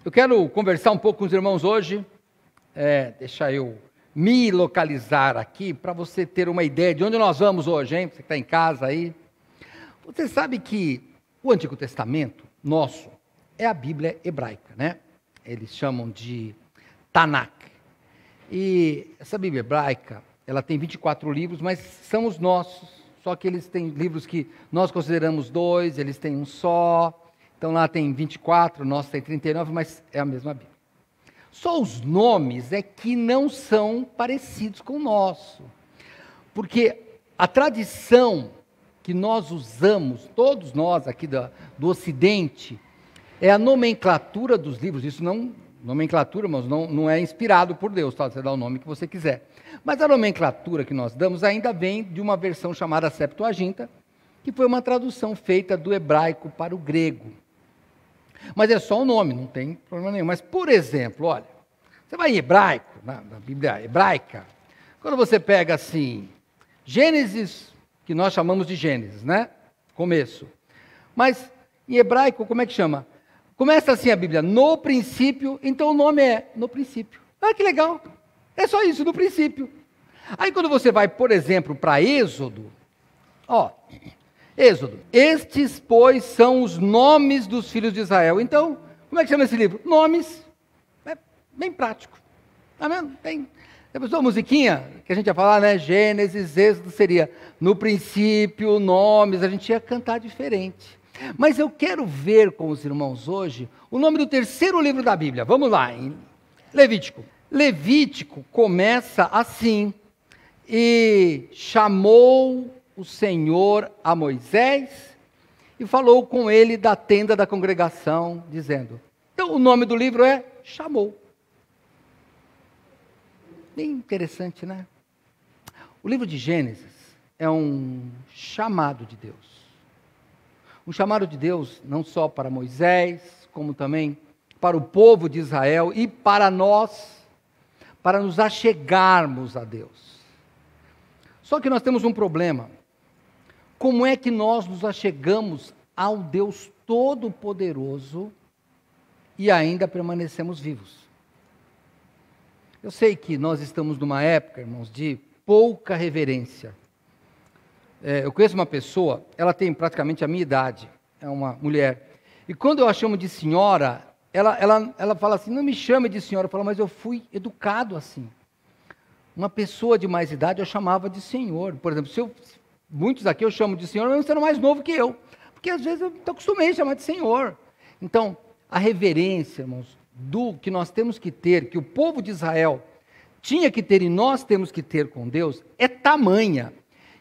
Eu quero conversar um pouco com os irmãos hoje, deixa eu me localizar aqui para você ter uma ideia de onde nós vamos hoje, hein? Você que está em casa aí. Você sabe que o Antigo Testamento nosso é a Bíblia hebraica, né? Eles chamam de Tanakh. E essa Bíblia hebraica, ela tem 24 livros, mas são os nossos. Só que eles têm livros que nós consideramos 2, eles têm um só. Então lá tem 24, o nosso tem 39, mas é a mesma Bíblia. Só os nomes é que não são parecidos com o nosso. Porque a tradição que nós usamos, todos nós aqui do Ocidente, é a nomenclatura dos livros. Isso não, nomenclatura, mas não é inspirado por Deus, tá? Você dá o nome que você quiser. Mas a nomenclatura que nós damos ainda vem de uma versão chamada Septuaginta, que foi uma tradução feita do hebraico para o grego. Mas é só o nome, não tem problema nenhum. Mas, por exemplo, olha, você vai em hebraico, na Bíblia hebraica, quando você pega assim, Gênesis, que nós chamamos de Gênesis, né? Começo. Mas em hebraico, como é que chama? Começa assim a Bíblia, no princípio, então o nome é no princípio. Ah, que legal! É só isso, no princípio. Aí quando você vai, por exemplo, para Êxodo, Êxodo, estes, pois, são os nomes dos filhos de Israel. Então, como é que chama esse livro? Nomes. É bem prático. Tá vendo? Tem. Depois a musiquinha que a gente ia falar, né? Gênesis, Êxodo seria no princípio, nomes, a gente ia cantar diferente. Mas eu quero ver com os irmãos hoje o nome do terceiro livro da Bíblia. Vamos lá, em Levítico. Levítico começa assim: e chamou o Senhor a Moisés e falou com ele da tenda da congregação, dizendo. Então o nome do livro é Chamou. Bem interessante, né? O livro de Gênesis é um chamado de Deus. Um chamado de Deus não só para Moisés, como também para o povo de Israel e para nós, para nos achegarmos a Deus. Só que nós temos um problema. Como é que nós nos achegamos ao Deus Todo-Poderoso e ainda permanecemos vivos? Eu sei que nós estamos numa época, irmãos, de pouca reverência. Eu conheço uma pessoa, ela tem praticamente a minha idade, é uma mulher. E quando eu a chamo de senhora, ela fala assim, não me chame de senhora. Eu falo, mas eu fui educado assim. Uma pessoa de mais idade eu chamava de senhor. Por exemplo, muitos aqui eu chamo de senhor, mas você é mais novo que eu. Porque às vezes eu acostumei a chamar de senhor. Então, a reverência, irmãos, do que nós temos que ter, que o povo de Israel tinha que ter e nós temos que ter com Deus, é tamanha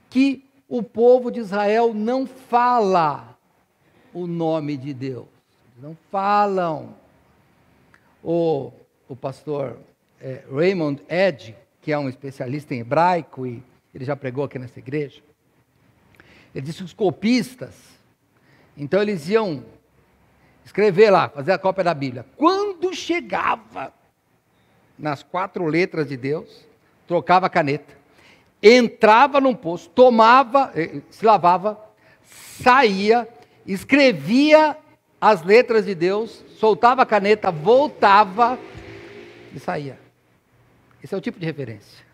que o povo de Israel não fala o nome de Deus. Não falam. O pastor Raymond Eddy, que é um especialista em hebraico, e ele já pregou aqui nessa igreja, ele disse que os copistas, então eles iam escrever lá, fazer a cópia da Bíblia. Quando chegava nas 4 letras de Deus, trocava a caneta, entrava num poço, tomava, se lavava, saía, escrevia as letras de Deus, soltava a caneta, voltava e saía. Esse é o tipo de referência.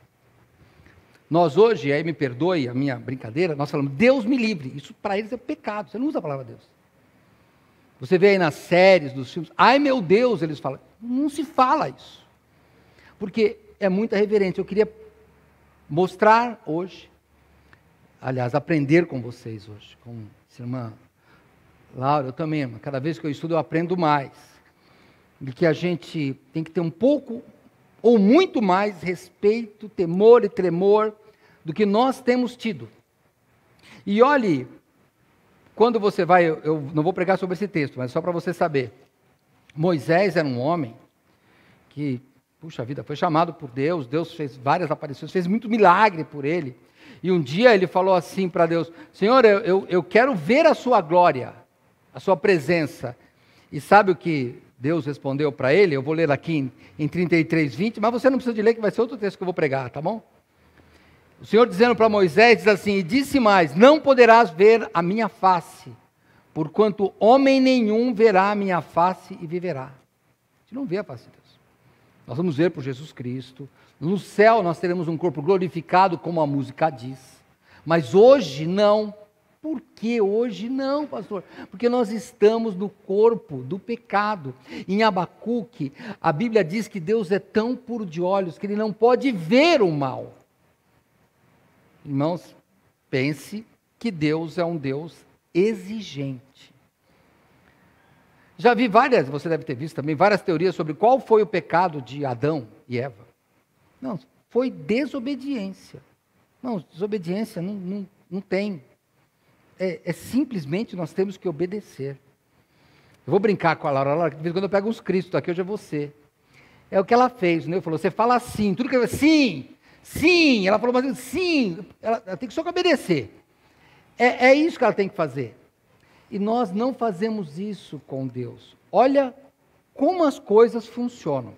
Nós hoje, aí me perdoe a minha brincadeira, nós falamos, Deus me livre. Isso para eles é pecado, você não usa a palavra Deus. Você vê aí nas séries, dos filmes, ai meu Deus, eles falam. Não se fala isso. Porque é muita reverência. Eu queria mostrar hoje, aliás, aprender com vocês hoje, com a irmã Laura, eu também, irmã. Cada vez que eu estudo eu aprendo mais. De que a gente tem que ter um pouco, ou muito mais, respeito, temor e tremor do que nós temos tido. E olhe, quando você vai, eu não vou pregar sobre esse texto, mas só para você saber. Moisés era um homem que, puxa vida, foi chamado por Deus, Deus fez várias aparições, fez muito milagre por ele. E um dia ele falou assim para Deus, Senhor, eu quero ver a sua glória, a sua presença. E sabe o que Deus respondeu para ele? Eu vou ler aqui em 33:20, mas você não precisa de ler, que vai ser outro texto que eu vou pregar, tá bom? O Senhor dizendo para Moisés, diz assim, e disse mais, não poderás ver a minha face, porquanto homem nenhum verá a minha face e viverá. gente não vê a face de Deus. Nós vamos ver por Jesus Cristo. No céu nós teremos um corpo glorificado, como a música diz. Mas hoje não. Por que hoje não, pastor? Porque nós estamos no corpo do pecado. Em Abacuque, a Bíblia diz que Deus é tão puro de olhos que Ele não pode ver o mal. Irmãos, pense que Deus é um Deus exigente. Já vi várias, você deve ter visto também, várias teorias sobre qual foi o pecado de Adão e Eva. Não, foi desobediência. Não, desobediência não tem. Simplesmente nós temos que obedecer. Eu vou brincar com a Laura, de vez em quando eu pego uns cristos aqui, hoje é você. É o que ela fez, né? Falou, você fala assim, tudo que eu sim, sim. Ela falou, mas sim, ela tem que só obedecer. É isso que ela tem que fazer. E nós não fazemos isso com Deus. Olha como as coisas funcionam.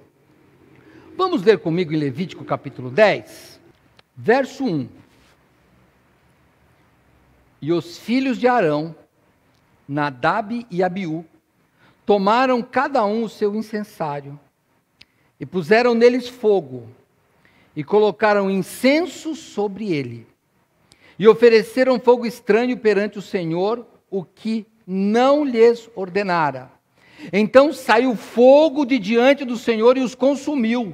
Vamos ler comigo em Levítico capítulo 10, verso 1. E os filhos de Arão, Nadab e Abiú, tomaram cada um o seu incensário, e puseram neles fogo, e colocaram incenso sobre ele, e ofereceram fogo estranho perante o Senhor, o que não lhes ordenara. Então saiu fogo de diante do Senhor e os consumiu,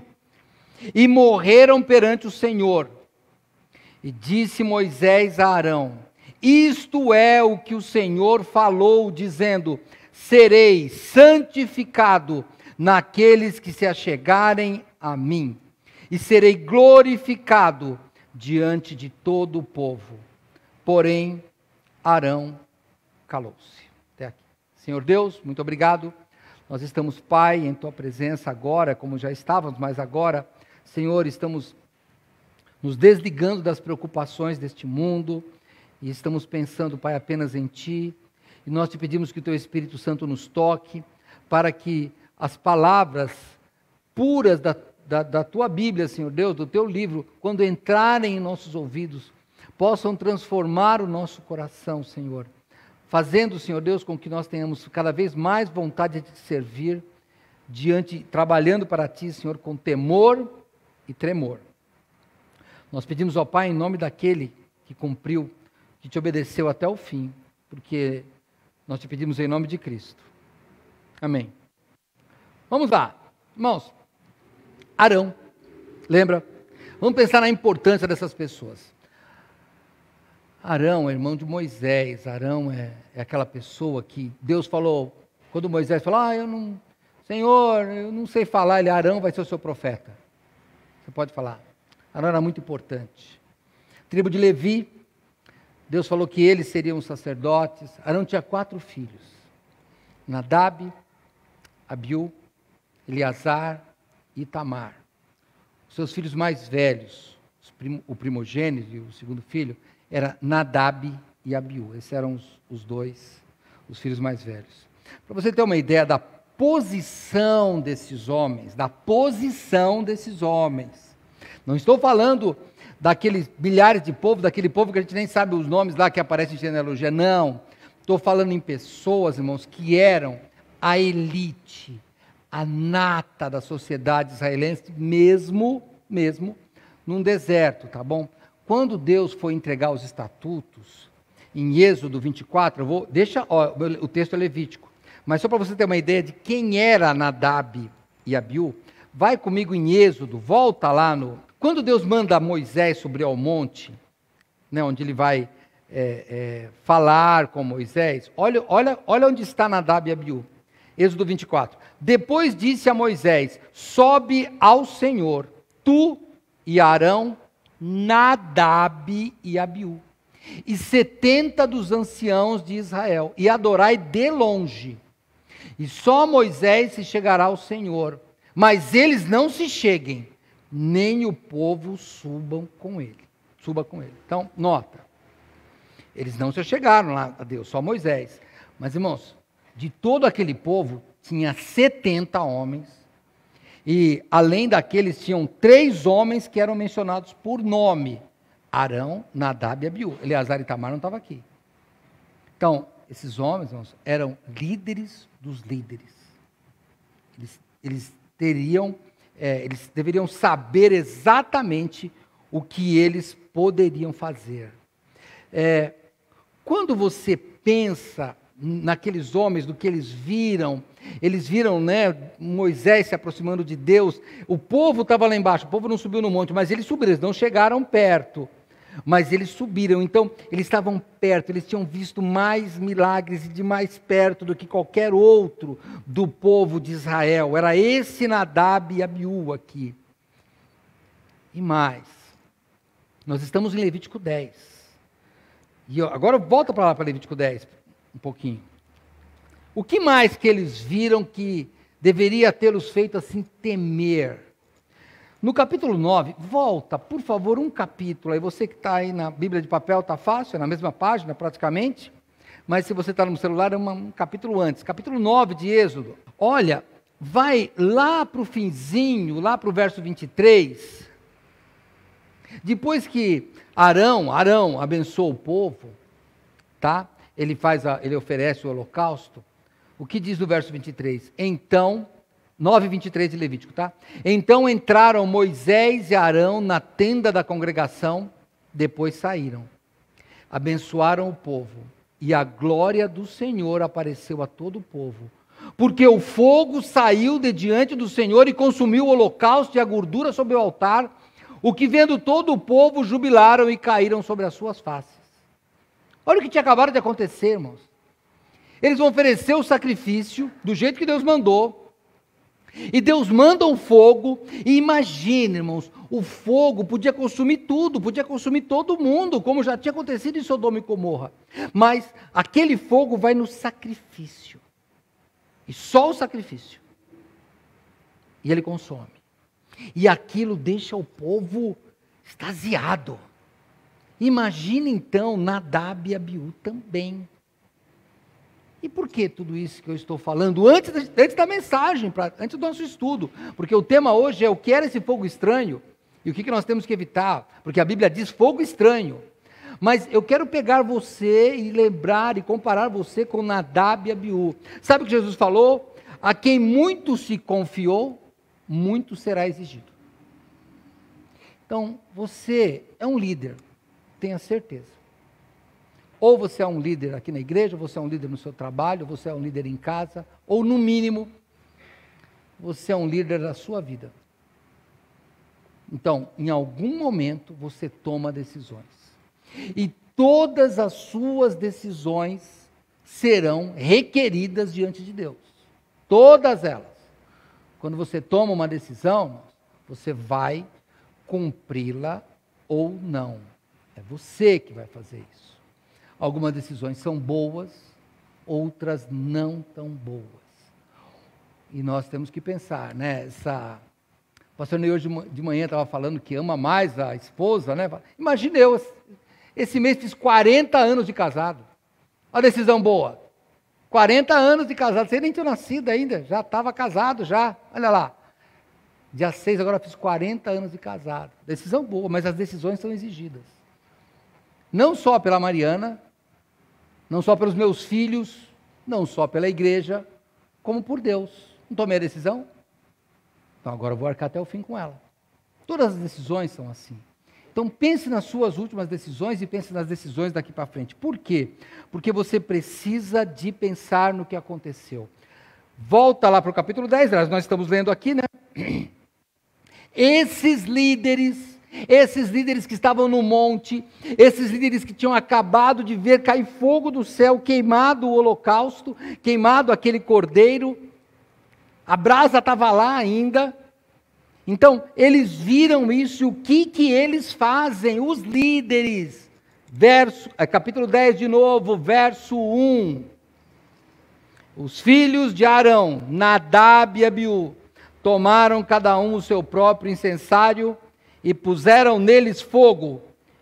e morreram perante o Senhor. E disse Moisés a Arão: isto é o que o Senhor falou, dizendo: serei santificado naqueles que se achegarem a mim, e serei glorificado diante de todo o povo. Porém, Arão calou-se. Até aqui. Senhor Deus, muito obrigado. Nós estamos, Pai, em Tua presença agora, como já estávamos, mas agora, Senhor, estamos nos desligando das preocupações deste mundo, e estamos pensando, Pai, apenas em Ti, e nós Te pedimos que o Teu Espírito Santo nos toque, para que as palavras puras da Tua Bíblia, Senhor Deus, do Teu livro, quando entrarem em nossos ouvidos, possam transformar o nosso coração, Senhor, fazendo, Senhor Deus, com que nós tenhamos cada vez mais vontade de Te servir, trabalhando para Ti, Senhor, com temor e tremor. Nós pedimos ao Pai, em nome daquele que cumpriu, que Te obedeceu até o fim, porque nós Te pedimos em nome de Cristo. Amém. Vamos lá, irmãos. Arão, lembra? Vamos pensar na importância dessas pessoas. Arão é irmão de Moisés. Arão é aquela pessoa que Deus falou, quando Moisés falou, Senhor, eu não sei falar, Arão vai ser o seu profeta. Você pode falar. Arão era muito importante. Tribo de Levi, Deus falou que eles seriam sacerdotes. Arão tinha 4 filhos: Nadab, Abiú, Eleazar e Itamar. Os seus filhos mais velhos, o primogênito e o segundo filho, era Nadab e Abiú. Esses eram os filhos mais velhos. Para você ter uma ideia da posição desses homens, não estou falando daqueles milhares de povo, daquele povo que a gente nem sabe os nomes lá que aparecem em genealogia, não. Estou falando em pessoas, irmãos, que eram a elite, a nata da sociedade israelense, mesmo num deserto, tá bom? Quando Deus foi entregar os estatutos, em Êxodo 24, o texto é levítico, mas só para você ter uma ideia de quem era Nadab e Abiú, vai comigo em Êxodo, volta lá quando Deus manda Moisés subir ao monte, né, onde ele vai falar com Moisés, olha onde está Nadab e Abiú. Êxodo 24. Depois disse a Moisés: sobe ao Senhor, tu e Arão, Nadab e Abiú, e 70 dos anciãos de Israel, e adorai de longe. E só Moisés se chegará ao Senhor, mas eles não se cheguem, nem o povo suba com ele. Então, nota, eles não se chegaram lá a Deus, só Moisés. Mas, irmãos, de todo aquele povo, tinha 70 homens, e além daqueles, tinham 3 homens que eram mencionados por nome: Arão, Nadab e Abiú. Eleazar e Itamar não estavam aqui. Então, esses homens, irmãos, eram líderes dos líderes. Eles eles deveriam saber exatamente o que eles poderiam fazer. Quando você pensa naqueles homens, do que eles viram, né, Moisés se aproximando de Deus, o povo estava lá embaixo, o povo não subiu no monte, mas eles subiram, eles não chegaram perto, mas eles subiram, então eles estavam perto, eles tinham visto mais milagres de mais perto do que qualquer outro do povo de Israel, era esse Nadab e Abiú aqui. E mais, nós estamos em Levítico 10, e agora volta para lá, para Levítico 10, um pouquinho. O que mais que eles viram que deveria tê-los feito assim temer? No capítulo 9, volta, por favor, um capítulo. Aí você que está aí na Bíblia de papel, está fácil, é na mesma página praticamente. Mas se você está no celular, é um capítulo antes. Capítulo 9 de Êxodo. Olha, vai lá para o finzinho, lá para o verso 23. Depois que Arão abençoa o povo, tá? Ele oferece o holocausto. O que diz no verso 23? Então, 9:23 de Levítico, tá? Então entraram Moisés e Arão na tenda da congregação, depois saíram. Abençoaram o povo, e a glória do Senhor apareceu a todo o povo. Porque o fogo saiu de diante do Senhor e consumiu o holocausto e a gordura sobre o altar, o que vendo todo o povo jubilaram e caíram sobre as suas faces. Olha o que tinha acabado de acontecer, irmãos. Eles vão oferecer o sacrifício do jeito que Deus mandou. E Deus manda um fogo. E imagine, irmãos, o fogo podia consumir tudo, podia consumir todo mundo, como já tinha acontecido em Sodoma e Gomorra. Mas aquele fogo vai no sacrifício. E só o sacrifício. E ele consome. E aquilo deixa o povo extasiado. Imagina então Nadab e Abiú também. E por que tudo isso que eu estou falando? Antes da mensagem, antes do nosso estudo. Porque o tema hoje é o que era esse fogo estranho e o que nós temos que evitar. Porque a Bíblia diz fogo estranho. Mas eu quero pegar você e lembrar e comparar você com Nadab e Abiú. Sabe o que Jesus falou? A quem muito se confiou, muito será exigido. Então, você é um líder. Tenha certeza. Ou você é um líder aqui na igreja, ou você é um líder no seu trabalho, ou você é um líder em casa, ou no mínimo, você é um líder da sua vida. Então, em algum momento, você toma decisões. E todas as suas decisões serão requeridas diante de Deus. Todas elas. Quando você toma uma decisão, você vai cumpri-la ou não. É você que vai fazer isso. Algumas decisões são boas, outras não tão boas. E nós temos que pensar, né? O pastor Ney hoje de manhã estava falando que ama mais a esposa, né? Imagina eu, esse mês fiz 40 anos de casado. Uma decisão boa. 40 anos de casado, você nem tinha nascido ainda, já estava casado já. Olha lá. Dia 6 agora fiz 40 anos de casado. Decisão boa, mas as decisões são exigidas. Não só pela Mariana, não só pelos meus filhos, não só pela igreja, como por Deus. Não tomei a decisão? Então agora eu vou arcar até o fim com ela. Todas as decisões são assim. Então pense nas suas últimas decisões e pense nas decisões daqui para frente. Por quê? Porque você precisa de pensar no que aconteceu. Volta lá para o capítulo 10, nós estamos lendo aqui, né? Esses líderes que estavam no monte, esses líderes que tinham acabado de ver cair fogo do céu, queimado o holocausto, queimado aquele cordeiro, a brasa estava lá ainda. Então, eles viram isso, e o que eles fazem? Os líderes, capítulo 10 de novo, verso 1. Os filhos de Arão, Nadab e Abiú, tomaram cada um o seu próprio incensário e puseram neles fogo,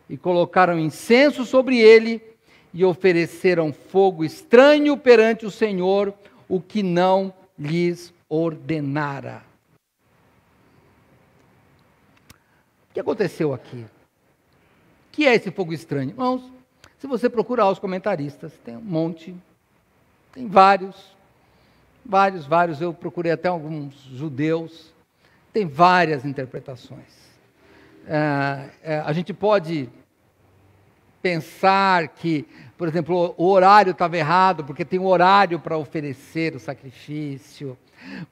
e colocaram incenso sobre ele, e ofereceram fogo estranho perante o Senhor, o que não lhes ordenara. O que aconteceu aqui? O que é esse fogo estranho? Irmãos, se você procurar os comentaristas, tem um monte, tem vários, Vários, eu procurei até alguns judeus, tem várias interpretações. A gente pode pensar que, por exemplo, o horário estava errado, porque tem um horário para oferecer o sacrifício.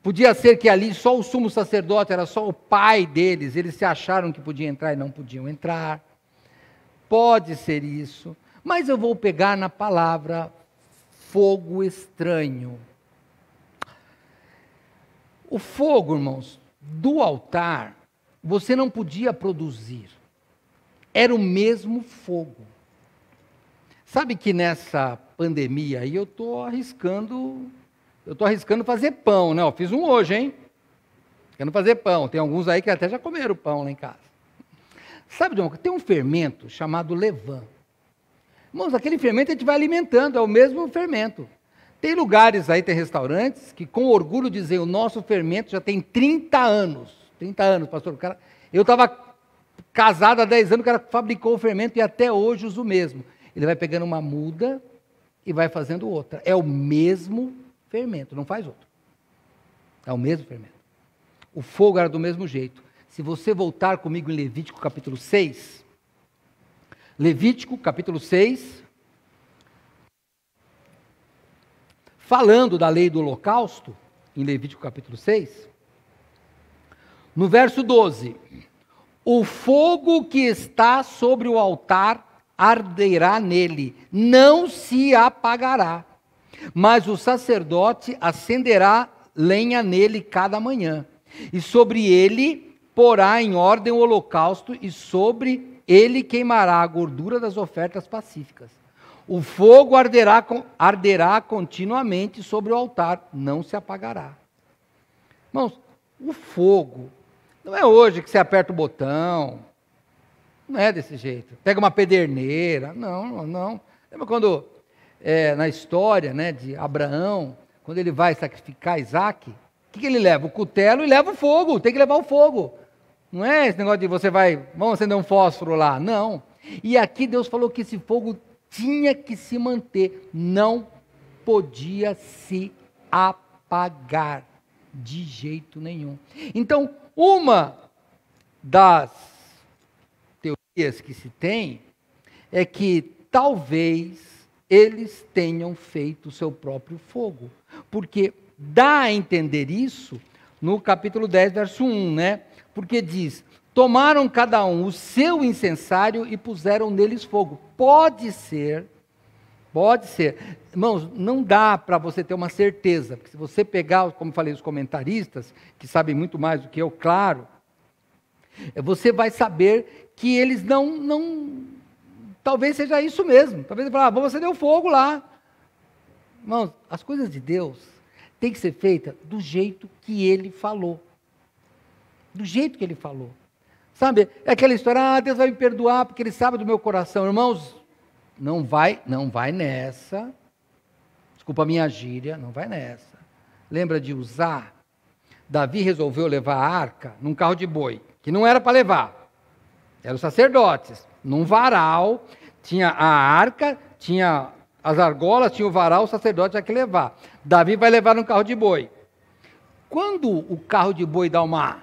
Podia ser que ali só o sumo sacerdote, era só o pai deles, eles se acharam que podiam entrar e não podiam entrar. Pode ser isso, mas eu vou pegar na palavra fogo estranho. O fogo, irmãos, do altar, você não podia produzir. Era o mesmo fogo. Sabe que nessa pandemia aí eu estou arriscando fazer pão, né? Eu fiz um hoje, hein? Querendo fazer pão. Tem alguns aí que até já comeram pão lá em casa. Sabe de uma coisa? Tem um fermento chamado levain. Irmãos, aquele fermento a gente vai alimentando, é o mesmo fermento. Tem lugares aí, tem restaurantes, que com orgulho dizem, o nosso fermento já tem 30 anos. 30 anos, pastor. Eu estava casado há 10 anos, o cara fabricou o fermento e até hoje usa o mesmo. Ele vai pegando uma muda e vai fazendo outra. É o mesmo fermento, não faz outro. É o mesmo fermento. O fogo era do mesmo jeito. Se você voltar comigo em Levítico capítulo 6, Levítico capítulo 6, falando da lei do holocausto, em Levítico capítulo 6, no verso 12, o fogo que está sobre o altar arderá nele, não se apagará, mas o sacerdote acenderá lenha nele cada manhã, e sobre ele porá em ordem o holocausto, e sobre ele queimará a gordura das ofertas pacíficas. O fogo arderá continuamente sobre o altar, não se apagará. Irmãos, o fogo não é hoje que você aperta o botão, não é desse jeito. Pega uma pederneira, não. Lembra quando, na história, né, de Abraão, quando ele vai sacrificar Isaac, o que ele leva? O cutelo e leva o fogo, tem que levar o fogo. Não é esse negócio de vamos acender um fósforo lá, não. E aqui Deus falou que esse fogo tinha que se manter, não podia se apagar de jeito nenhum. Então, uma das teorias que se tem é que talvez eles tenham feito o seu próprio fogo, porque dá a entender isso no capítulo 10, verso 1, né? Porque diz, tomaram cada um o seu incensário e puseram neles fogo. Pode ser. Irmãos, não dá para você ter uma certeza, porque se você pegar, como falei, os comentaristas, que sabem muito mais do que eu, claro, você vai saber que eles não talvez seja isso mesmo. Talvez ele fale, vamos acender o fogo lá. Irmãos, as coisas de Deus têm que ser feitas do jeito que Ele falou. Do jeito que Ele falou. Sabe, é aquela história, Deus vai me perdoar porque Ele sabe do meu coração. Irmãos, não vai nessa. Desculpa a minha gíria, não vai nessa. Lembra de Uzá? Davi resolveu levar a arca num carro de boi, que não era para levar. Eram os sacerdotes. Num varal, tinha a arca, tinha as argolas, tinha o varal, o sacerdote tinha que levar. Davi vai levar num carro de boi. Quando o carro de boi dá uma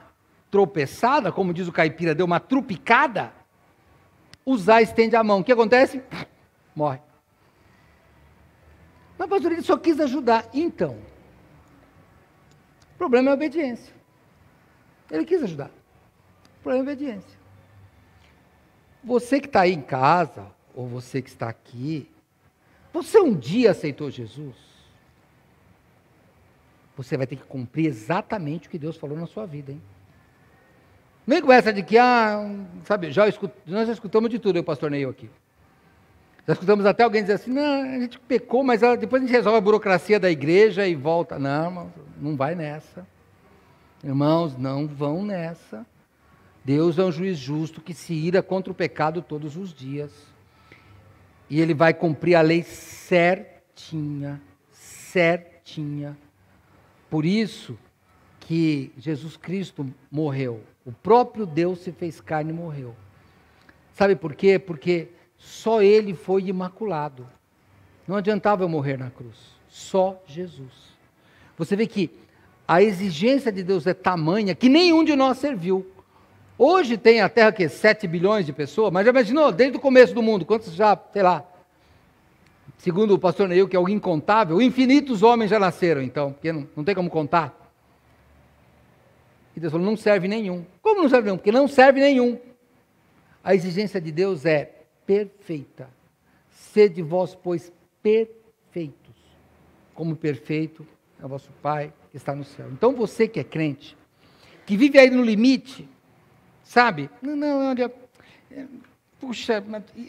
tropeçada, como diz o caipira, deu uma trupicada, Uzá estende a mão. O que acontece? Morre. Mas, pastor, ele só quis ajudar. Então, o problema é a obediência. Ele quis ajudar. O problema é a obediência. Você que está aí em casa, ou você que está aqui, você um dia aceitou Jesus? Você vai ter que cumprir exatamente o que Deus falou na sua vida, hein? Nem com essa de que, sabe, nós já escutamos de tudo, eu, pastor Neil, aqui. Já escutamos até alguém dizer assim, não, a gente pecou, mas depois a gente resolve a burocracia da igreja e volta. Não, não vai nessa. Irmãos, não vão nessa. Deus é um juiz justo que se ira contra o pecado todos os dias. E Ele vai cumprir a lei certinha. Por isso que Jesus Cristo morreu. O próprio Deus se fez carne e morreu. Sabe por quê? Porque só Ele foi imaculado. Não adiantava eu morrer na cruz. Só Jesus. Você vê que a exigência de Deus é tamanha que nenhum de nós serviu. Hoje tem a Terra que 7 bilhões de pessoas, mas já imaginou, desde o começo do mundo, quantos já, sei lá, segundo o pastor Neil, que é o incontável, infinitos homens já nasceram, então, porque não tem como contar. E Deus falou, não serve nenhum. Como não serve nenhum? Porque não serve nenhum. A exigência de Deus é perfeita. Sede vós, pois, perfeitos, como perfeito é o vosso Pai que está no céu. Então você que é crente, que vive aí no limite, sabe? Não, olha, puxa,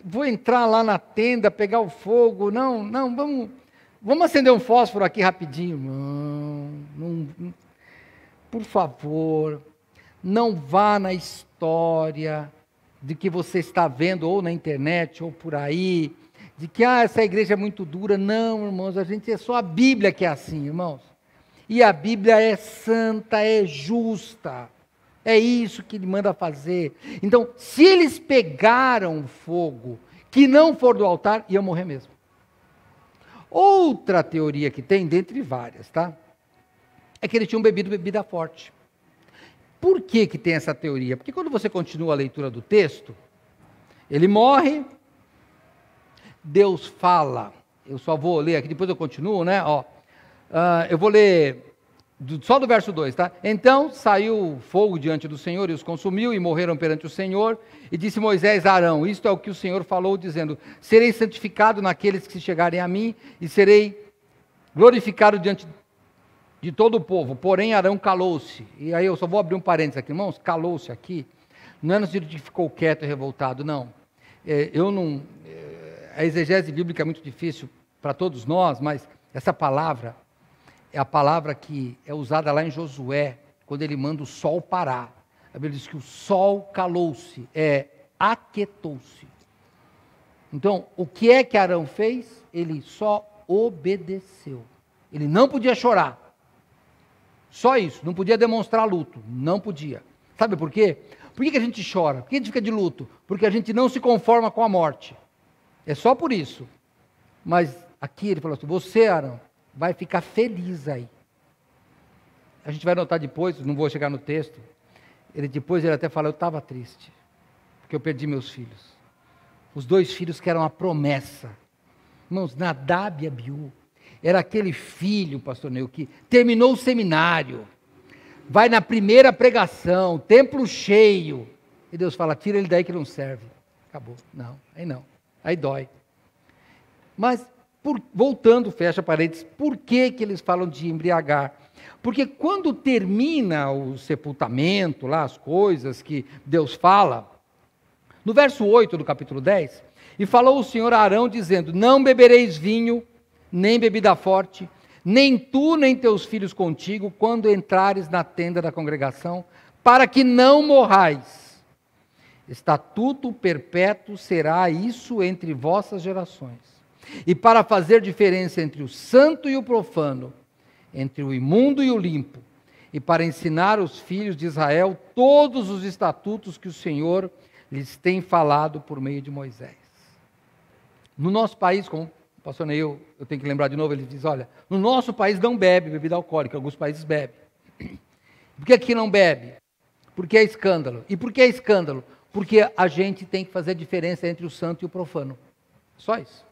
vou entrar lá na tenda, pegar o fogo, não, vamos acender um fósforo aqui rapidinho. Não, por favor, não vá na história de que você está vendo ou na internet ou por aí, de que essa igreja é muito dura. Não, irmãos, é só a Bíblia que é assim, irmãos. E a Bíblia é santa, é justa. É isso que ele manda fazer. Então, se eles pegaram fogo que não for do altar, iam morrer mesmo. Outra teoria que tem, dentre várias, tá? É que eles tinham bebido bebida forte. Por que tem essa teoria? Porque quando você continua a leitura do texto, ele morre, Deus fala, eu só vou ler aqui, depois eu continuo, né? Eu vou ler só do verso 2, tá? Então saiu fogo diante do Senhor e os consumiu, e morreram perante o Senhor, e disse Moisés a Arão, isto é o que o Senhor falou, dizendo, serei santificado naqueles que se chegarem a mim, e serei glorificado diante de todo o povo, porém Arão calou-se. E aí eu só vou abrir um parênteses aqui, irmãos, calou-se aqui, não é no sentido de que ficou quieto e revoltado, não. A exegese bíblica é muito difícil para todos nós, mas essa palavra é a palavra que é usada lá em Josué, quando ele manda o sol parar. A Bíblia diz que o sol calou-se, aquietou-se. Então, o que é que Arão fez? Ele só obedeceu. Ele não podia chorar. Só isso, não podia demonstrar luto, não podia. Sabe por quê? Por que a gente chora? Por que a gente fica de luto? Porque a gente não se conforma com a morte. É só por isso. Mas aqui ele falou assim, você, Arão, vai ficar feliz aí. A gente vai notar depois, não vou chegar no texto, depois ele até fala, eu estava triste, porque eu perdi meus filhos. Os 2 filhos que eram a promessa. Irmãos, Nadab e Abiú. Era aquele filho, pastor Neu, que terminou o seminário, vai na primeira pregação, templo cheio, e Deus fala, tira ele daí que não serve. Acabou. Não, aí dói. Mas, voltando, fecha parênteses, por que eles falam de embriagar? Porque quando termina o sepultamento, lá as coisas que Deus fala, no verso 8 do capítulo 10, e falou o Senhor a Arão dizendo, não bebereis vinho, nem bebida forte, nem tu, nem teus filhos contigo, quando entrares na tenda da congregação, para que não morrais. Estatuto perpétuo será isso entre vossas gerações. E para fazer diferença entre o santo e o profano, entre o imundo e o limpo, e para ensinar os filhos de Israel todos os estatutos que o Senhor lhes tem falado por meio de Moisés. No nosso país, como o pastor Neil, eu tenho que lembrar de novo, ele diz, olha, no nosso país não bebe bebida alcoólica, alguns países bebem. Por que aqui não bebe? Porque é escândalo. E por que é escândalo? Porque a gente tem que fazer diferença entre o santo e o profano. Só isso.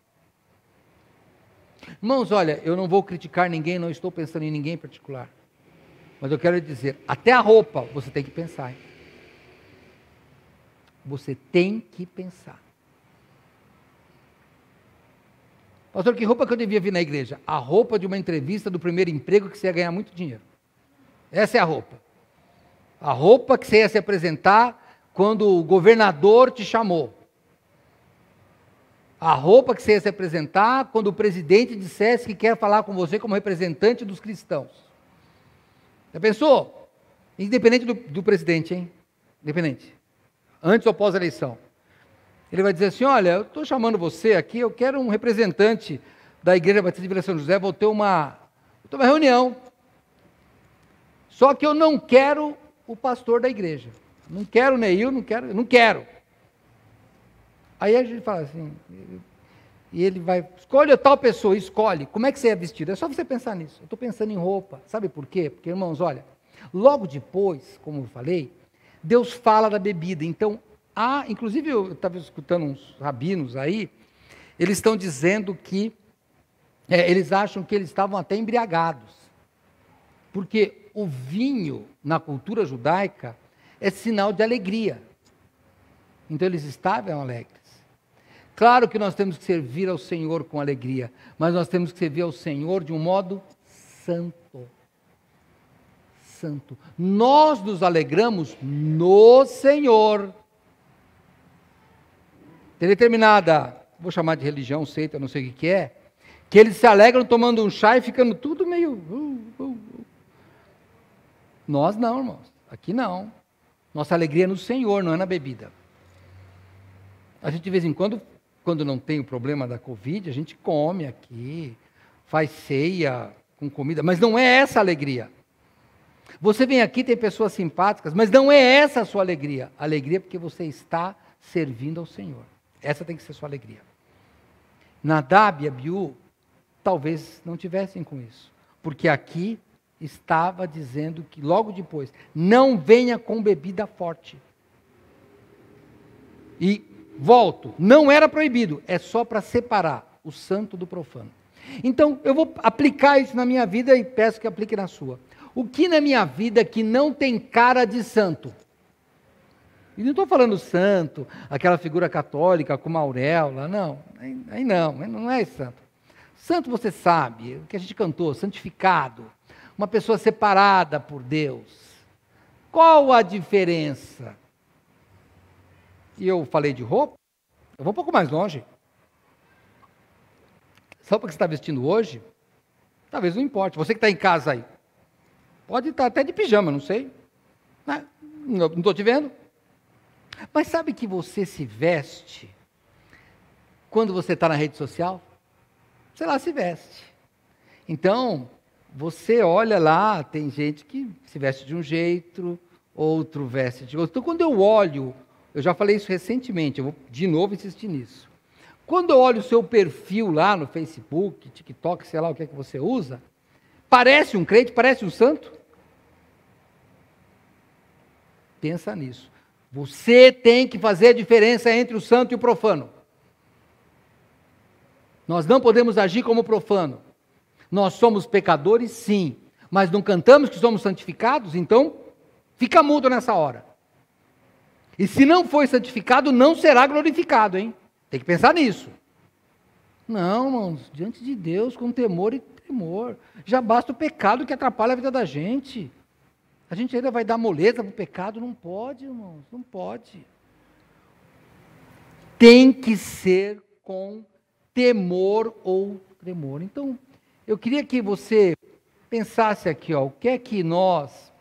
Irmãos, olha, eu não vou criticar ninguém, não estou pensando em ninguém em particular. Mas eu quero dizer, até a roupa você tem que pensar. Hein? Você tem que pensar. Pastor, que roupa que eu devia vir na igreja? A roupa de uma entrevista do primeiro emprego que você ia ganhar muito dinheiro. Essa é a roupa. A roupa que você ia se apresentar quando o governador te chamou. A roupa que você ia se apresentar quando o presidente dissesse que quer falar com você como representante dos cristãos. Já pensou? Independente do presidente, hein? Independente. Antes ou pós-eleição. Ele vai dizer assim, olha, eu estou chamando você aqui, eu quero um representante da Igreja Batista de Vila São José, vou ter uma reunião. Só que eu não quero o pastor da igreja. Não quero o Neil, não quero. Aí a gente fala assim, E ele vai, escolhe tal pessoa, escolhe. Como é que você é vestido? É só você pensar nisso. Eu estou pensando em roupa. Sabe por quê? Porque, irmãos, olha, logo depois, como eu falei, Deus fala da bebida. Então, inclusive eu estava escutando uns rabinos aí, eles estão dizendo que, eles acham que eles estavam até embriagados. Porque o vinho, na cultura judaica, é sinal de alegria. Então, eles estavam alegres. Claro que nós temos que servir ao Senhor com alegria, mas nós temos que servir ao Senhor de um modo santo. Santo. Nós nos alegramos no Senhor. Tem determinada, vou chamar de religião, seita, não sei o que é, que eles se alegram tomando um chá e ficando tudo meio... Nós não, irmãos. Aqui não. Nossa alegria é no Senhor, não é na bebida. A gente, de vez em quando não tem o problema da Covid, a gente come aqui, faz ceia com comida, mas não é essa a alegria. Você vem aqui, tem pessoas simpáticas, mas não é essa a sua alegria. A alegria é porque você está servindo ao Senhor. Essa tem que ser a sua alegria. Nadab e Abiú talvez não tivessem com isso, porque aqui estava dizendo que logo depois, não venha com bebida forte. E volto, não era proibido, é só para separar o santo do profano. Então, eu vou aplicar isso na minha vida e peço que aplique na sua. O que na minha vida que não tem cara de santo? E não estou falando santo, aquela figura católica como a auréola, não, aí não é santo. Santo você sabe, o que a gente cantou, santificado, uma pessoa separada por Deus. Qual a diferença? E eu falei de roupa, eu vou um pouco mais longe. Só porque você está vestindo hoje, talvez não importe. Você que está em casa aí, pode estar até de pijama, não sei. Não estou te vendo. Mas sabe que você se veste quando você está na rede social? Você lá se veste. Então, você olha lá, tem gente que se veste de um jeito, outro veste de outro. Então, quando eu olho, eu já falei isso recentemente, eu vou de novo insistir nisso. Quando eu olho o seu perfil lá no Facebook, TikTok, sei lá o que é que você usa, parece um crente, parece um santo? Pensa nisso. Você tem que fazer a diferença entre o santo e o profano. Nós não podemos agir como profano. Nós somos pecadores, sim, mas não cantamos que somos santificados, então fica mudo nessa hora. E se não foi santificado, não será glorificado, hein? Tem que pensar nisso. Não, irmãos, diante de Deus, com temor e tremor. Já basta o pecado que atrapalha a vida da gente. A gente ainda vai dar moleza para o pecado? Não pode, irmãos, não pode. Tem que ser com temor ou tremor. Então, eu queria que você pensasse aqui, o que é que nós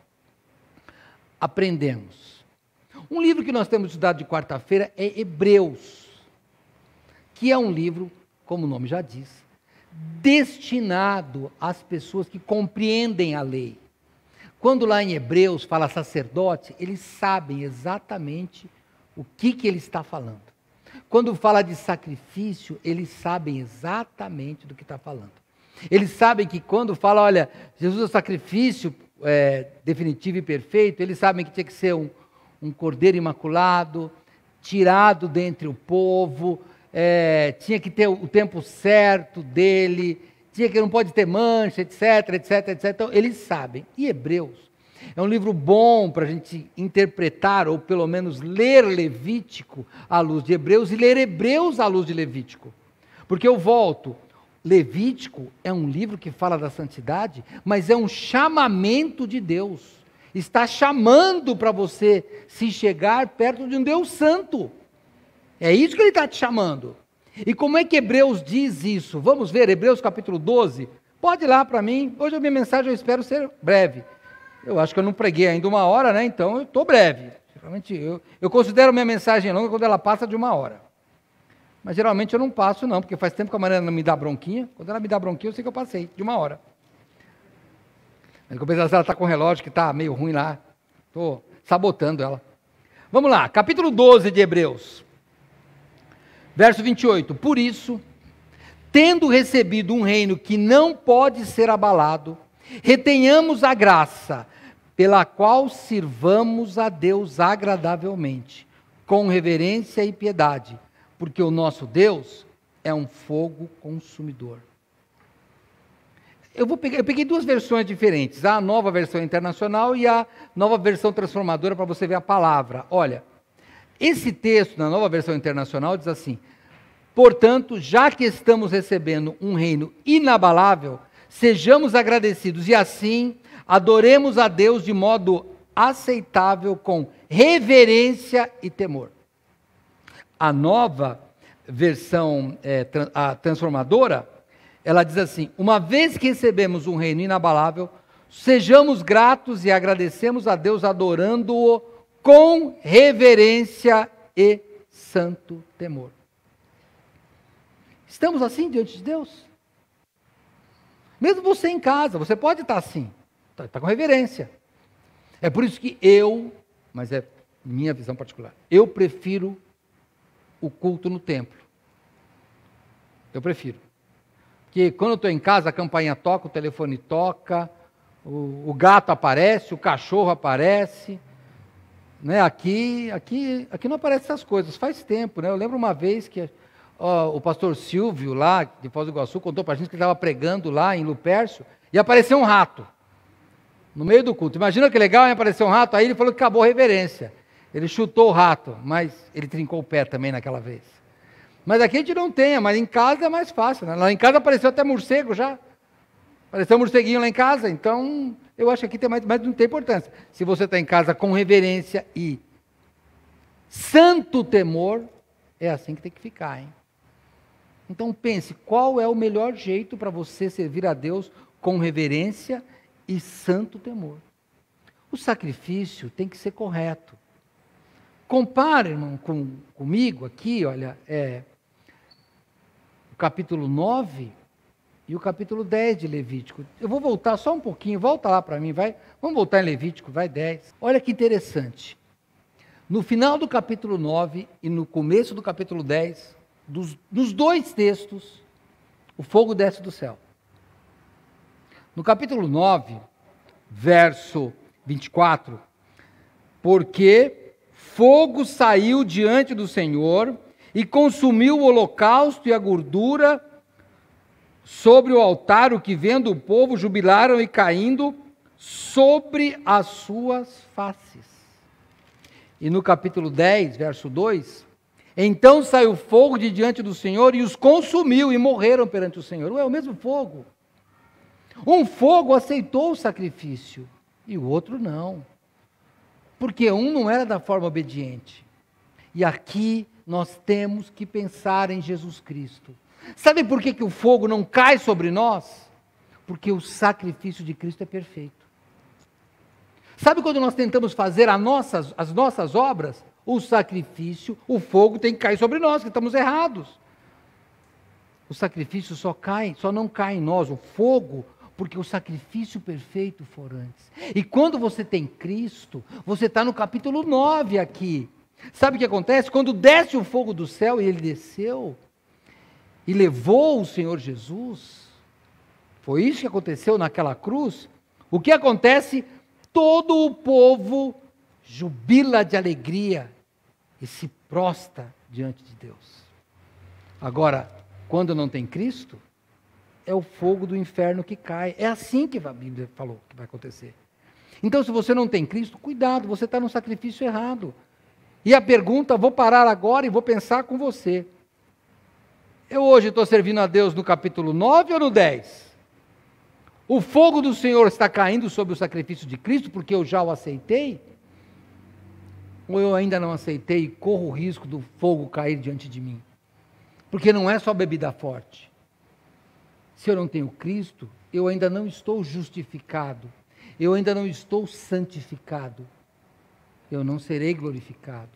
aprendemos? Um livro que nós temos estudado de quarta-feira é Hebreus, que é um livro, como o nome já diz, destinado às pessoas que compreendem a lei. Quando lá em Hebreus fala sacerdote, eles sabem exatamente o que ele está falando. Quando fala de sacrifício, eles sabem exatamente do que está falando. Eles sabem que quando fala, olha, Jesus é o sacrifício definitivo e perfeito, eles sabem que tinha que ser um cordeiro imaculado, tirado dentre o povo, tinha que ter o tempo certo dele, tinha que não pode ter mancha, etc, etc, etc. Então, eles sabem. E Hebreus é um livro bom para a gente interpretar, ou pelo menos ler Levítico à luz de Hebreus e ler Hebreus à luz de Levítico. Porque eu volto, Levítico é um livro que fala da santidade, mas é um chamamento de Deus. Está chamando para você se chegar perto de um Deus santo. É isso que ele está te chamando. E como é que Hebreus diz isso? Vamos ver, Hebreus capítulo 12. Pode ir lá para mim. Hoje a minha mensagem eu espero ser breve. Eu acho que eu não preguei ainda 1 hora, né? Então eu estou breve. Geralmente eu considero minha mensagem longa quando ela passa de 1 hora. Mas geralmente eu não passo não, porque faz tempo que a Mariana não me dá bronquinha. Quando ela me dá bronquinha eu sei que eu passei de 1 hora. Mas compensação, ela está com o relógio que está meio ruim lá. Estou sabotando ela. Vamos lá, capítulo 12 de Hebreus. Verso 28. Por isso, tendo recebido um reino que não pode ser abalado, retenhamos a graça pela qual sirvamos a Deus agradavelmente, com reverência e piedade, porque o nosso Deus é um fogo consumidor. Eu peguei duas versões diferentes, a nova versão internacional e a nova versão transformadora, para você ver a palavra. Olha, esse texto na nova versão internacional diz assim: portanto, já que estamos recebendo um reino inabalável, sejamos agradecidos e assim adoremos a Deus de modo aceitável, com reverência e temor. A nova versão a transformadora, ela diz assim: uma vez que recebemos um reino inabalável, sejamos gratos e agradecemos a Deus adorando-o com reverência e santo temor. Estamos assim diante de Deus? Mesmo você em casa, você pode estar assim, está com reverência. É por isso que mas é minha visão particular, eu prefiro o culto no templo. Eu prefiro. Porque quando eu estou em casa, a campainha toca, o telefone toca, o gato aparece, o cachorro aparece. Né? Aqui não aparecem essas coisas, faz tempo. Né? Eu lembro uma vez que o pastor Silvio, lá de Foz do Iguaçu, contou para a gente que ele estava pregando lá em Lupércio e apareceu um rato no meio do culto. Imagina que legal, hein? Apareceu um rato, aí ele falou que acabou a reverência. Ele chutou o rato, mas ele trincou o pé também naquela vez. Mas aqui a gente não tem, mas em casa é mais fácil. Né? Lá em casa apareceu até morcego já. Apareceu um morceguinho lá em casa, então eu acho que aqui tem mais, mas não tem importância. Se você está em casa com reverência e santo temor, é assim que tem que ficar, hein? Então pense, qual é o melhor jeito para você servir a Deus com reverência e santo temor? O sacrifício tem que ser correto. Compare, irmão, comigo aqui, olha, o capítulo 9 e o capítulo 10 de Levítico. Eu vou voltar só um pouquinho, volta lá para mim, vai. Vamos voltar em Levítico, vai 10. Olha que interessante. No final do capítulo 9 e no começo do capítulo 10, dos dois textos, o fogo desce do céu. No capítulo 9, verso 24, porque fogo saiu diante do Senhor e consumiu o holocausto e a gordura sobre o altar, o que vendo o povo jubilaram e caindo sobre as suas faces. E no capítulo 10, verso 2, então saiu fogo de diante do Senhor e os consumiu e morreram perante o Senhor. É o mesmo fogo. Um fogo aceitou o sacrifício e o outro não. Porque um não era da forma obediente. E aqui nós temos que pensar em Jesus Cristo. Sabe por que o fogo não cai sobre nós? Porque o sacrifício de Cristo é perfeito. Sabe quando nós tentamos fazer as nossas obras? O sacrifício, o fogo tem que cair sobre nós, que estamos errados. O sacrifício só não cai em nós, o fogo, porque o sacrifício perfeito for antes. E quando você tem Cristo, você está no capítulo 9 aqui. Sabe o que acontece? Quando desce o fogo do céu, e ele desceu, e levou o Senhor Jesus, foi isso que aconteceu naquela cruz. O que acontece? Todo o povo jubila de alegria e se prostra diante de Deus. Agora, quando não tem Cristo, é o fogo do inferno que cai. É assim que a Bíblia falou que vai acontecer. Então, se você não tem Cristo, cuidado, você está no sacrifício errado. E a pergunta, vou parar agora e vou pensar com você. Eu hoje estou servindo a Deus no capítulo 9 ou no 10? O fogo do Senhor está caindo sobre o sacrifício de Cristo porque eu já o aceitei? Ou eu ainda não aceitei e corro o risco do fogo cair diante de mim? Porque não é só bebida forte. Se eu não tenho Cristo, eu ainda não estou justificado. Eu ainda não estou santificado. Eu não serei glorificado.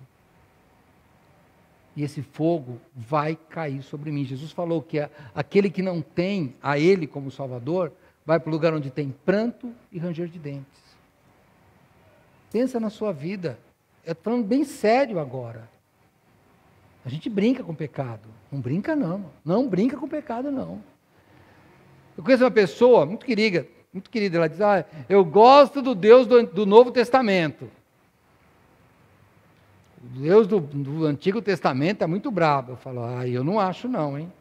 E esse fogo vai cair sobre mim. Jesus falou que aquele que não tem a Ele como Salvador, vai para o lugar onde tem pranto e ranger de dentes. Pensa na sua vida. Eu estou falando bem sério agora. A gente brinca com o pecado. Não brinca não. Não brinca com o pecado não. Eu conheço uma pessoa muito querida, ela diz, eu gosto do Deus do Novo Testamento. O Deus do Antigo Testamento é muito brabo. Eu falo, eu não acho não, hein.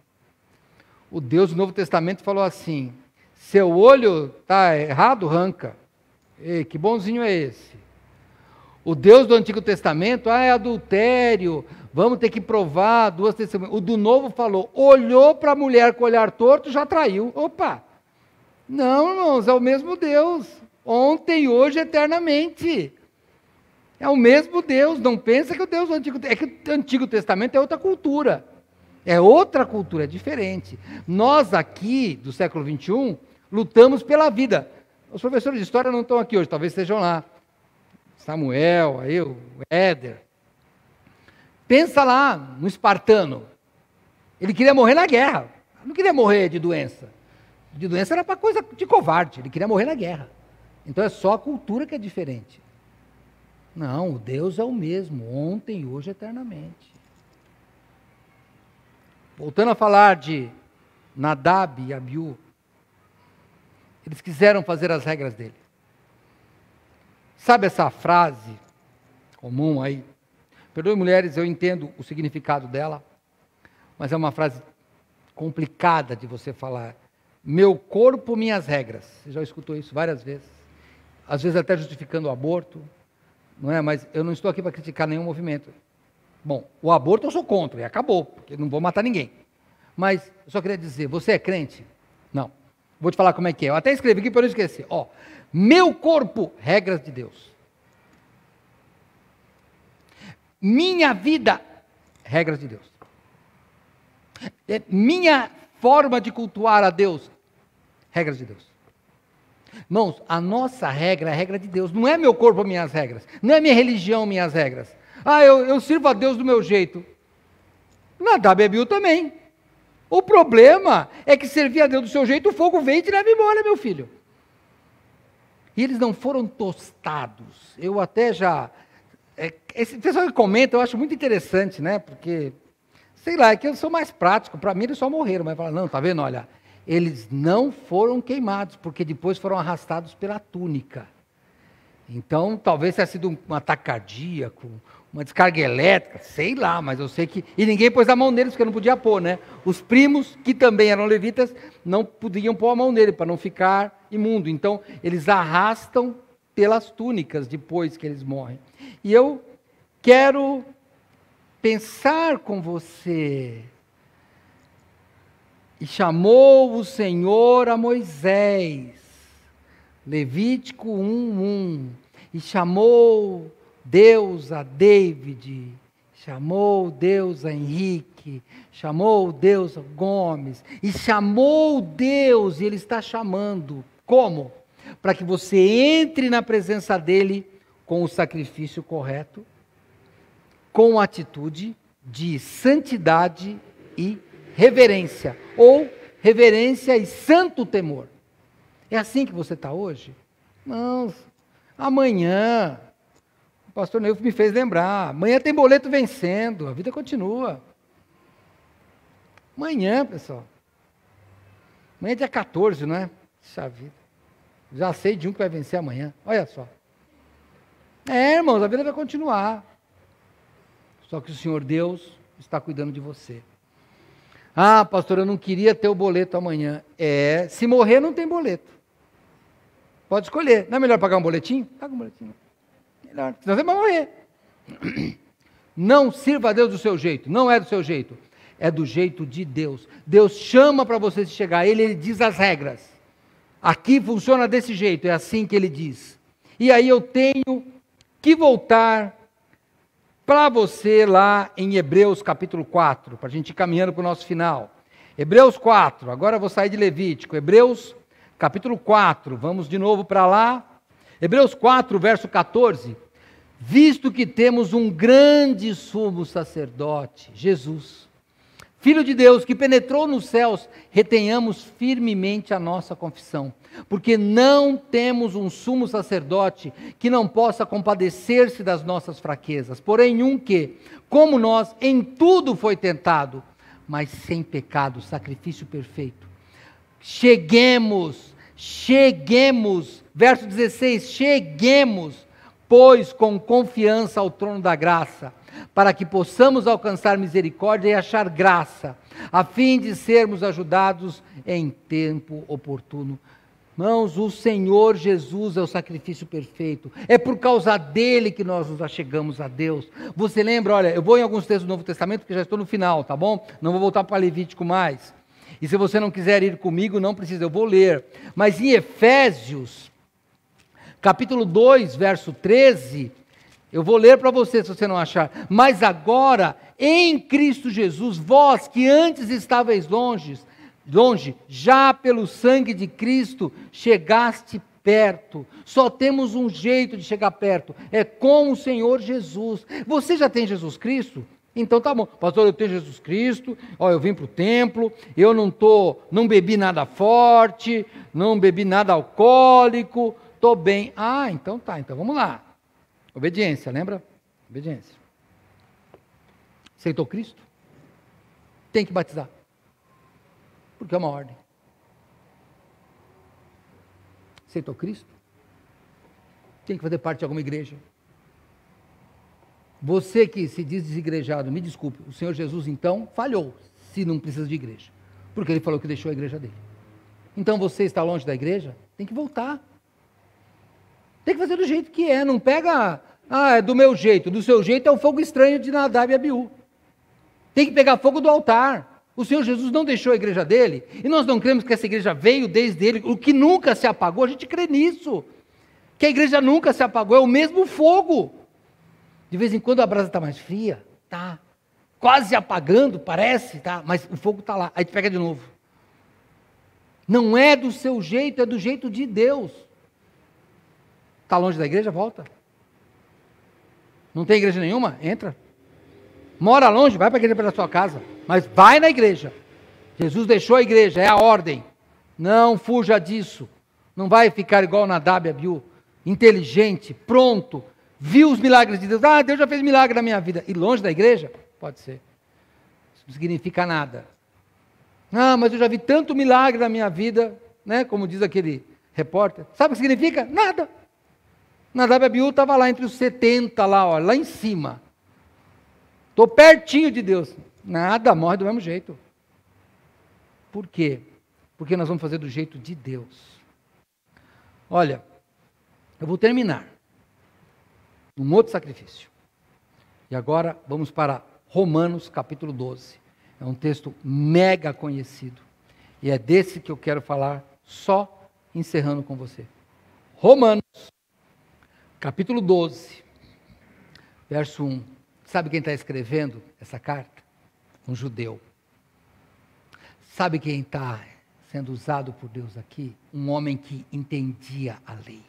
O Deus do Novo Testamento falou assim, seu olho está errado, arranca. Ei, que bonzinho é esse? O Deus do Antigo Testamento, é adultério, vamos ter que provar, 2 testemunhas. O do Novo falou, olhou para a mulher com o olhar torto, já traiu. Opa! Não, irmãos, é o mesmo Deus, ontem, hoje, eternamente. É o mesmo Deus, não pensa que o Deus do Antigo Testamento, é que o Antigo Testamento é outra cultura. É outra cultura, é diferente. Nós aqui, do século XXI, lutamos pela vida. Os professores de história não estão aqui hoje, talvez estejam lá. Samuel, o Éder. Pensa lá no espartano. Ele queria morrer na guerra. Não queria morrer de doença. De doença era para coisa de covarde. Ele queria morrer na guerra. Então é só a cultura que é diferente. Não, o Deus é o mesmo, ontem, hoje, eternamente. Voltando a falar de Nadab e Abiú, eles quiseram fazer as regras dele. Sabe essa frase comum aí? Perdoe, mulheres, eu entendo o significado dela, mas é uma frase complicada de você falar. Meu corpo, minhas regras. Você já escutou isso várias vezes. Às vezes até justificando o aborto, não é? Mas eu não estou aqui para criticar nenhum movimento. Bom, o aborto eu sou contra, e acabou, porque não vou matar ninguém. Mas eu só queria dizer, você é crente? Não. Vou te falar como é que é. Eu até escrevi aqui para não esquecer. Meu corpo, regras de Deus. Minha vida, regras de Deus. Minha forma de cultuar a Deus, regras de Deus. Irmãos, a nossa regra é a regra de Deus. Não é meu corpo, minhas regras. Não é minha religião, minhas regras. Eu sirvo a Deus do meu jeito. Nadab e Abiú também. O problema é que servir a Deus do seu jeito, o fogo vem e te leva embora, meu filho. E eles não foram tostados. Eu até já... Esse pessoal que comenta, eu acho muito interessante, né? Porque, sei lá, é que eu sou mais prático. Para mim, eles só morreram. Mas fala, não, tá vendo? Olha, eles não foram queimados, porque depois foram arrastados pela túnica. Então, talvez tenha sido um ataque cardíaco, uma descarga elétrica, sei lá, mas eu sei que... E ninguém pôs a mão neles, porque não podia pôr, né? Os primos, que também eram levitas, não podiam pôr a mão nele, para não ficar imundo. Então, eles arrastam pelas túnicas, depois que eles morrem. E eu quero pensar com você. E chamou o Senhor a Moisés, Levítico 1:1, e chamou Deus a David, chamou Deus a Henrique, chamou Deus a Gomes, e chamou Deus, e Ele está chamando. Como? Para que você entre na presença dEle com o sacrifício correto, com atitude de santidade e reverência, ou reverência e santo temor. É assim que você está hoje? Não, amanhã, o pastor Neuf me fez lembrar, amanhã tem boleto vencendo, a vida continua. Amanhã, pessoal. Amanhã é dia 14, não é? Puxa vida. Já sei de um que vai vencer amanhã, olha só. Irmãos, a vida vai continuar. Só que o Senhor Deus está cuidando de você. Pastor, eu não queria ter o boleto amanhã. Se morrer não tem boleto. Pode escolher. Não é melhor pagar um boletim? Paga um boletim. Melhor, senão você vai morrer. Não sirva a Deus do seu jeito. Não é do seu jeito. É do jeito de Deus. Deus chama para você chegar a Ele diz as regras. Aqui funciona desse jeito, é assim que Ele diz. E aí eu tenho que voltar para você lá em Hebreus capítulo 4, para a gente ir caminhando para o nosso final. Hebreus 4, agora eu vou sair de Levítico. Hebreus capítulo 4, vamos de novo para lá. Hebreus 4, verso 14. Visto que temos um grande sumo sacerdote, Jesus, Filho de Deus, que penetrou nos céus, retenhamos firmemente a nossa confissão, porque não temos um sumo sacerdote que não possa compadecer-se das nossas fraquezas, porém um que, como nós, em tudo foi tentado, mas sem pecado, sacrifício perfeito. Cheguemos, verso 16, cheguemos, pois, com confiança ao trono da graça, para que possamos alcançar misericórdia e achar graça, a fim de sermos ajudados em tempo oportuno. Irmãos, o Senhor Jesus é o sacrifício perfeito, é por causa dele que nós nos achegamos a Deus. Você lembra, olha, eu vou em alguns textos do Novo Testamento, porque já estou no final, tá bom? Não vou voltar para Levítico mais, e se você não quiser ir comigo, não precisa, eu vou ler. Mas em Efésios, capítulo 2, verso 13, eu vou ler para você se você não achar. Mas agora, em Cristo Jesus, vós que antes estavais longe, já pelo sangue de Cristo chegaste perto. Só temos um jeito de chegar perto, é com o Senhor Jesus. Você já tem Jesus Cristo? Então tá bom, pastor, eu tenho Jesus Cristo, ó, eu vim para o templo, eu não bebi nada forte, não bebi nada alcoólico, estou bem. Ah, então tá, então vamos lá. Obediência, lembra? Obediência. Aceitou Cristo? Tem que batizar. Porque é uma ordem. Aceitou Cristo? Tem que fazer parte de alguma igreja. Você que se diz desigrejado, me desculpe, o Senhor Jesus então falhou, se não precisa de igreja. Porque ele falou que deixou a igreja dele. Então você está longe da igreja? Tem que voltar. Tem que fazer do jeito que é, não pega, é do meu jeito, do seu jeito é o fogo estranho de Nadab e Abiú. Tem que pegar fogo do altar. O Senhor Jesus não deixou a igreja dele, e nós não cremos que essa igreja veio desde ele, o que nunca se apagou, a gente crê nisso, que a igreja nunca se apagou, é o mesmo fogo. De vez em quando a brasa está mais fria, tá, quase apagando, parece, tá, mas o fogo está lá, aí tu pega de novo. Não é do seu jeito, é do jeito de Deus. Está longe da igreja? Volta. Não tem igreja nenhuma? Entra. Mora longe? Vai para a igreja pela sua casa. Mas vai na igreja. Jesus deixou a igreja, é a ordem. Não fuja disso. Não vai ficar igual Nadab e Abiú. Inteligente, pronto. Viu os milagres de Deus. Ah, Deus já fez milagre na minha vida. E longe da igreja? Pode ser. Isso não significa nada. Ah, mas eu já vi tanto milagre na minha vida, né? Como diz aquele repórter. Sabe o que significa? Nada. Nadab e Abiú estava lá entre os 70, lá em cima. Estou pertinho de Deus. Nada, morre do mesmo jeito. Por quê? Porque nós vamos fazer do jeito de Deus. Olha, eu vou terminar um outro sacrifício. E agora vamos para Romanos capítulo 12. É um texto mega conhecido. E é desse que eu quero falar, só encerrando com você. Romanos capítulo 12, verso 1. Sabe quem está escrevendo essa carta? Um judeu. Sabe quem está sendo usado por Deus aqui? Um homem que entendia a lei.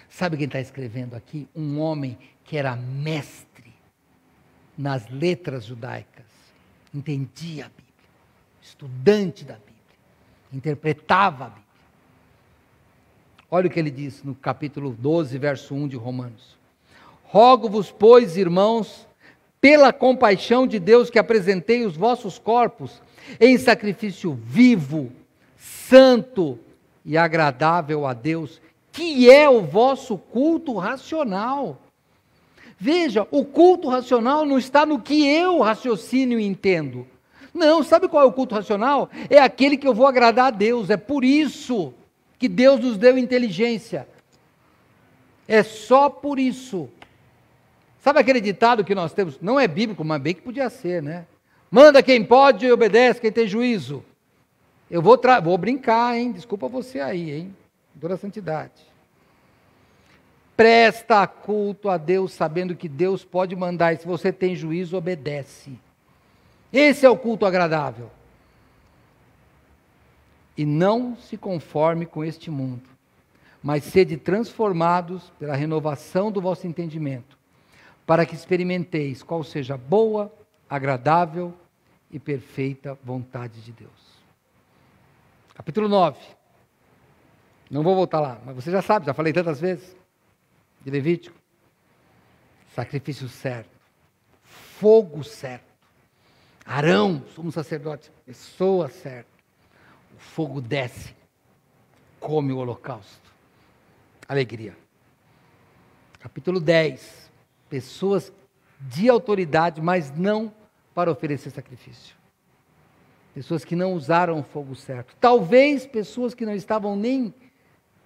Sabe quem está escrevendo aqui? Um homem que era mestre nas letras judaicas. Entendia a Bíblia. Estudante da Bíblia. Interpretava a Bíblia. Olha o que ele diz no capítulo 12, verso 1 de Romanos. Rogo-vos, pois, irmãos, pela compaixão de Deus, que apresentei os vossos corpos em sacrifício vivo, santo e agradável a Deus, que é o vosso culto racional. Veja, o culto racional não está no que eu raciocínio e entendo. Não, sabe qual é o culto racional? É aquele que eu vou agradar a Deus, é por isso que Deus nos deu inteligência. É só por isso. Sabe aquele ditado que nós temos? Não é bíblico, mas bem que podia ser, né? Manda quem pode e obedece quem tem juízo. Eu vou brincar, hein? Desculpa você aí, hein? Toda a santidade. Presta culto a Deus, sabendo que Deus pode mandar, e se você tem juízo, obedece. Esse é o culto agradável. E não se conforme com este mundo, mas sede transformados pela renovação do vosso entendimento, para que experimenteis qual seja a boa, agradável e perfeita vontade de Deus. Capítulo 9. Não vou voltar lá, mas você já sabe, já falei tantas vezes, de Levítico. Sacrifício certo, fogo certo. Arão, sumo sacerdote, pessoa certa. O fogo desce, come o holocausto. Alegria. Capítulo 10. Pessoas de autoridade, mas não para oferecer sacrifício. Pessoas que não usaram o fogo certo. Talvez pessoas que não estavam nem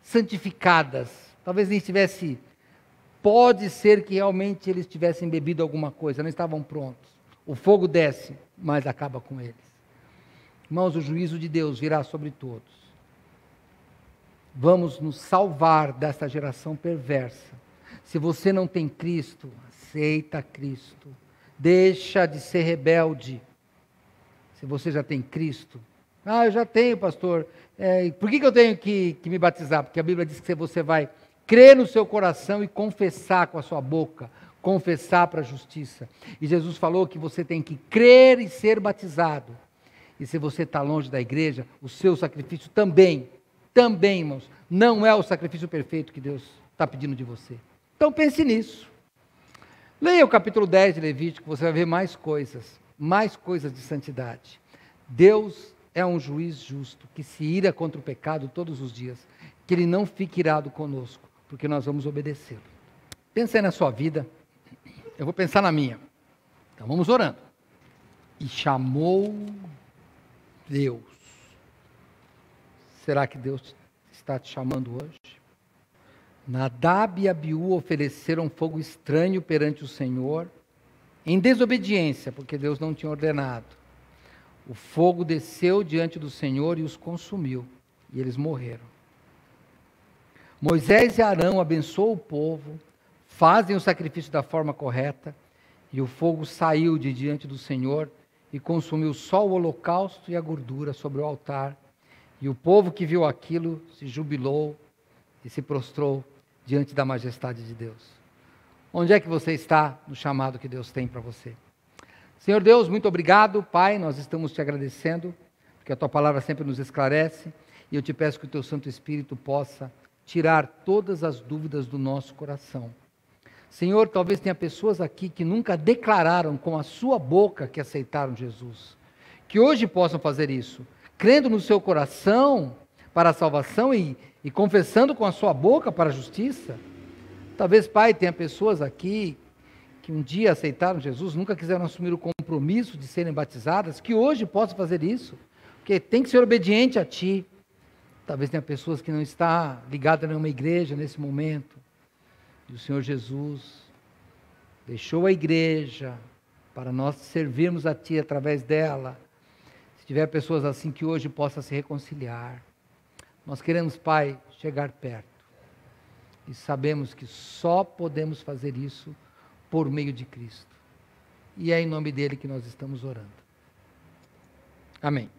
santificadas. Talvez nem estivesse. Pode ser que realmente eles tivessem bebido alguma coisa, não estavam prontos. O fogo desce, mas acaba com eles. Irmãos, o juízo de Deus virá sobre todos. Vamos nos salvar desta geração perversa. Se você não tem Cristo, aceita Cristo. Deixa de ser rebelde. Se você já tem Cristo. Eu já tenho, pastor. Por que eu tenho que me batizar? Porque a Bíblia diz que você vai crer no seu coração e confessar com a sua boca. Confessar para a justiça. E Jesus falou que você tem que crer e ser batizado. E se você está longe da igreja, o seu sacrifício também, irmãos, não é o sacrifício perfeito que Deus está pedindo de você. Então pense nisso. Leia o capítulo 10 de Levítico, você vai ver mais coisas de santidade. Deus é um juiz justo, que se ira contra o pecado todos os dias, que Ele não fique irado conosco, porque nós vamos obedecê-lo. Pensa aí na sua vida, eu vou pensar na minha. Então vamos orando. E chamou Deus. Será que Deus está te chamando hoje? Nadab e Abiú ofereceram fogo estranho perante o Senhor, em desobediência, porque Deus não tinha ordenado. O fogo desceu diante do Senhor e os consumiu, e eles morreram. Moisés e Arão abençoam o povo, fazem o sacrifício da forma correta, e o fogo saiu de diante do Senhor e consumiu só o holocausto e a gordura sobre o altar. E o povo que viu aquilo se jubilou e se prostrou diante da majestade de Deus. Onde é que você está no chamado que Deus tem para você? Senhor Deus, muito obrigado, Pai, nós estamos te agradecendo, porque a Tua palavra sempre nos esclarece, e eu te peço que o Teu Santo Espírito possa tirar todas as dúvidas do nosso coração. Senhor, talvez tenha pessoas aqui que nunca declararam com a sua boca que aceitaram Jesus, que hoje possam fazer isso, crendo no seu coração para a salvação e confessando com a sua boca para a justiça. Talvez, Pai, tenha pessoas aqui que um dia aceitaram Jesus, nunca quiseram assumir o compromisso de serem batizadas, que hoje possam fazer isso, porque tem que ser obediente a Ti. Talvez tenha pessoas que não estão ligadas a nenhuma igreja nesse momento. E o Senhor Jesus deixou a igreja para nós servirmos a Ti através dela. Se tiver pessoas assim que hoje possam se reconciliar. Nós queremos, Pai, chegar perto. E sabemos que só podemos fazer isso por meio de Cristo. E é em nome dele que nós estamos orando. Amém.